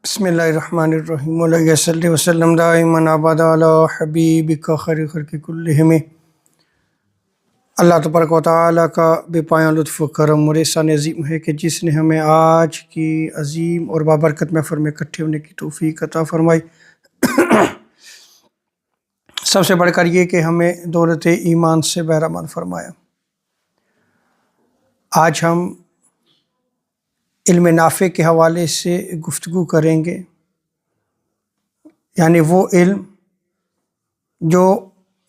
بسم اللہ الرحمن الرحیم علیہ صلی وسلم دائما ابدا علی حبیبک خیر خلق کلہم۔ اللہ تبارک و تعالیٰ کا بے پایاں لطف و کرم اور احسان عظیم ہے کہ جس نے ہمیں آج کی عظیم اور بابرکت محفل میں اکٹھے ہونے کی توفیق عطا فرمائی۔ سب سے بڑھ کر یہ کہ ہمیں دولت ایمان سے بہرمند فرمایا۔ آج ہم علم نافع کے حوالے سے گفتگو کریں گے، یعنی وہ علم جو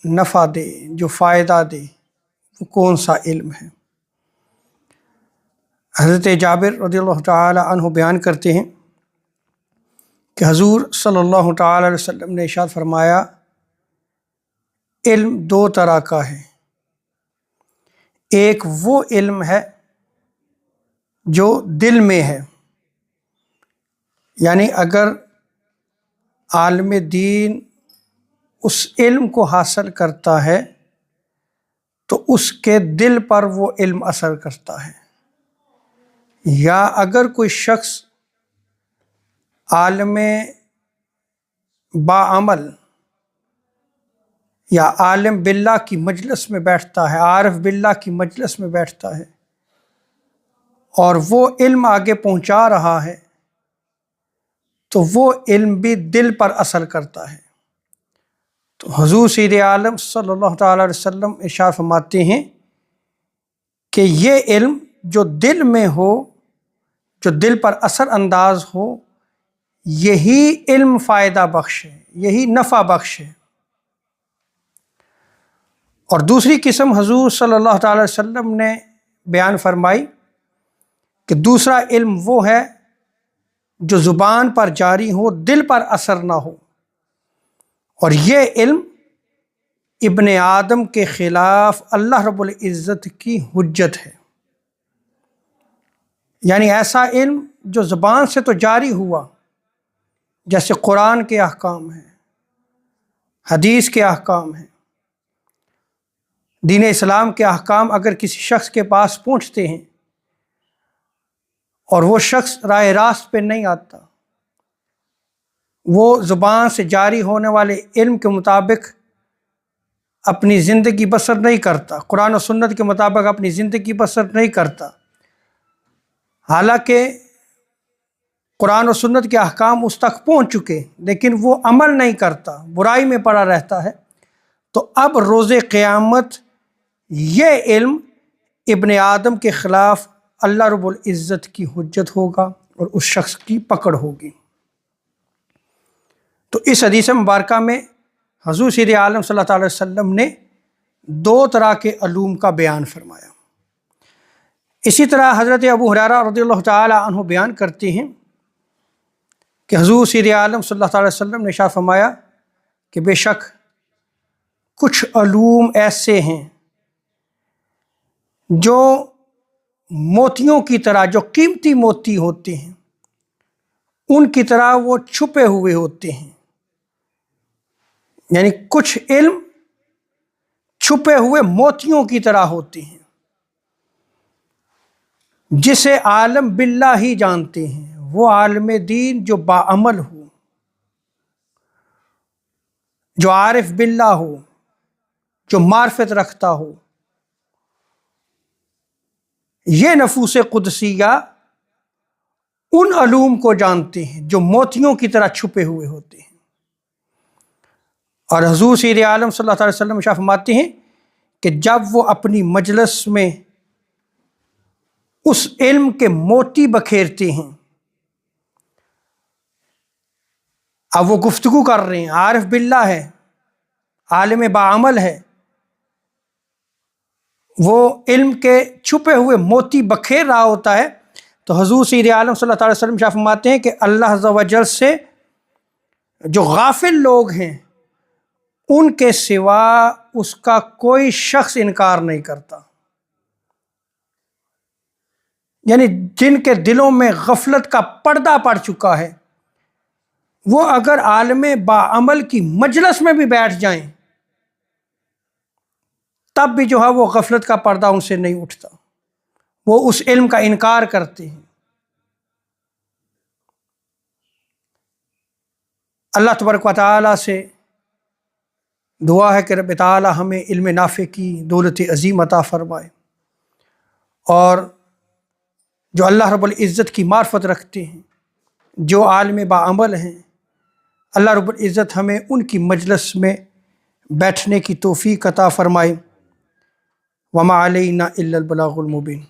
نفع دے، جو فائدہ دے، وہ کون سا علم ہے۔ حضرت جابر رضی اللہ تعالی عنہ بیان کرتے ہیں کہ حضور صلی اللہ تعالی علیہ وسلم نے ارشاد فرمایا، علم دو طرح کا ہے۔ ایک وہ علم ہے جو دل میں ہے، یعنی اگر عالم دین اس علم کو حاصل کرتا ہے تو اس کے دل پر وہ علم اثر کرتا ہے، یا اگر کوئی شخص عالم باعمل یا عالم باللہ کی مجلس میں بیٹھتا ہے، عارف باللہ کی مجلس میں بیٹھتا ہے اور وہ علم آگے پہنچا رہا ہے تو وہ علم بھی دل پر اثر کرتا ہے۔ تو حضور سید عالم صلی اللہ تعالیٰ علیہ وسلم ارشاد فرماتے ہیں کہ یہ علم جو دل میں ہو، جو دل پر اثر انداز ہو، یہی علم فائدہ بخش ہے، یہی نفع بخش ہے۔ اور دوسری قسم حضور صلی اللہ تعالیٰ علیہ وسلم نے بیان فرمائی کہ دوسرا علم وہ ہے جو زبان پر جاری ہو، دل پر اثر نہ ہو، اور یہ علم ابن آدم کے خلاف اللہ رب العزت کی حجت ہے۔ یعنی ایسا علم جو زبان سے تو جاری ہوا، جیسے قرآن کے احکام ہیں، حدیث کے احکام ہیں، دین اسلام کے احکام اگر کسی شخص کے پاس پہنچتے ہیں اور وہ شخص راہ راست پہ نہیں آتا، وہ زبان سے جاری ہونے والے علم کے مطابق اپنی زندگی بسر نہیں کرتا، قرآن و سنت کے مطابق اپنی زندگی بسر نہیں کرتا، حالانکہ قرآن و سنت کے احکام اس تک پہنچ چکے لیکن وہ عمل نہیں کرتا، برائی میں پڑا رہتا ہے، تو اب روز قیامت یہ علم ابن آدم کے خلاف اللہ رب العزت کی حجت ہوگا اور اس شخص کی پکڑ ہوگی۔ تو اس حدیث مبارکہ میں حضور سید عالم صلی اللہ تعالی وسلم نے دو طرح کے علوم کا بیان فرمایا۔ اسی طرح حضرت ابو ہریرہ رضی اللہ تعالی عنہ بیان کرتے ہیں کہ حضور سید عالم صلی اللہ تعالی وسلم نے ارشاد فرمایا کہ بے شک کچھ علوم ایسے ہیں جو موتیوں کی طرح، جو قیمتی موتی ہوتے ہیں، ان کی طرح وہ چھپے ہوئے ہوتے ہیں۔ یعنی کچھ علم چھپے ہوئے موتیوں کی طرح ہوتے ہیں جسے عالم باللہ ہی جانتے ہیں، وہ عالم دین جو باعمل ہو، جو عارف باللہ ہو، جو معرفت رکھتا ہو، یہ نفوس قدسیہ ان علوم کو جانتے ہیں جو موتیوں کی طرح چھپے ہوئے ہوتے ہیں۔ اور حضور سید عالم صلی اللہ علیہ وسلم ارشاد فرماتے ہیں کہ جب وہ اپنی مجلس میں اس علم کے موتی بکھیرتے ہیں، اب وہ گفتگو کر رہے ہیں، عارف باللہ ہے، عالم باعمل ہے، وہ علم کے چھپے ہوئے موتی بکھیر رہا ہوتا ہے، تو حضور سید عالم صلی اللہ علیہ وسلم ارشاد فرماتے ہیں کہ اللہ عز و جل سے جو غافل لوگ ہیں ان کے سوا اس کا کوئی شخص انکار نہیں کرتا۔ یعنی جن کے دلوں میں غفلت کا پردہ پڑ چکا ہے، وہ اگر عالم باعمل کی مجلس میں بھی بیٹھ جائیں تب بھی جو ہے وہ غفلت کا پردہ ان سے نہیں اٹھتا، وہ اس علم کا انکار کرتے ہیں۔ اللہ تبارک و تعالیٰ سے دعا ہے کہ رب تعالیٰ ہمیں علم نافع کی دولت عظیم عطا فرمائے، اور جو اللہ رب العزت کی معرفت رکھتے ہیں، جو عالم باعمل ہیں، اللہ رب العزت ہمیں ان کی مجلس میں بیٹھنے کی توفیق عطا فرمائے۔ وما علینا الا البلاغ المبین۔